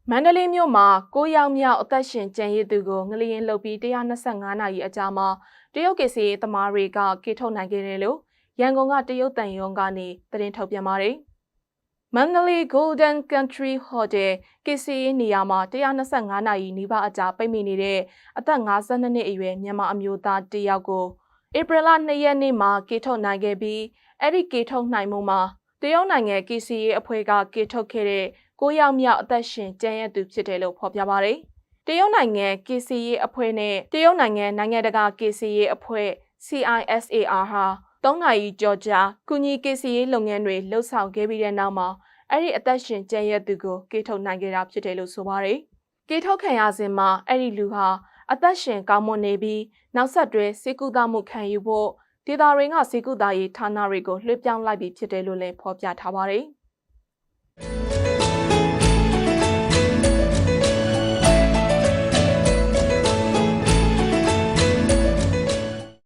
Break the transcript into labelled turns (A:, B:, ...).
A: မန္တလေးမြို့မှာ9ယောက်မြောက်အသက်ရှင်ကျန်ရစ်သူကိုငလျင်လှုပ်ပြီး125နာရီအကြာမှာတရုတ်ကစီသမားတွေကကေထုတ်နိုင်ခဲ့တယ်လို့ရန်ကုန်ကတရုတ်တန်ယုံကနေသတင်းထုတ်ပြန်ပါတယ်။မန္တလေး Golden Country Hotel ကေစီနေရာမှာ125နာရီနီးပါးအကြာပိတ်မိနေတဲ့အသက်52နှစ်အရွယ်မြန်မာအမျိုးသားတယောက်ကိုဧပြီလ2ရက်နေ့မှာကေထုတ်နိုင်ခဲ့ပြီးအဲ့ဒီကေထုတ်နိုင်မှုမှာတရုတ်နိုင်ငံကေစီအဖွဲ့ကကေထုတ်ခဲ့တဲ့9ယောက်မြောက်အသက်ရှင်ကျန်ရစ်သူဖြစ်တယ်လို့ဖော်ပြပါတယ်။တရုတ်နိုင်ငံ KCA အဖွဲ့နဲ့တရုတ်နိုင်ငံတကာ KCA အဖွဲ့ CISAR ဟာ3နာရီကျော်ကြာကုညီ KCA လုပ်ငန်းတွေလှုပ်ဆောင်ခဲ့ပြီးတဲ့နောက်မှာအဲ့ဒီအသက်ရှင်ကျန်ရစ်သူကိုကေထုတ်နိုင်ခဲ့တာဖြစ်တယ်လို့ဆိုပါတယ်။ကေထုတ်ခံရစဉ်မှာအဲ့ဒီလူဟာအသက်ရှင်ကောင်းမွန်နေပြီးနောက်ဆက်တွဲစေကူတာမှုခံယူဖို့ဒေသရင်းကစေကူတာရေးဌာနတွေကိုလွှဲပြောင်းလိုက်ပြီးဖြစ်တယ်လို့လည်းဖော်ပြထားပါတယ်။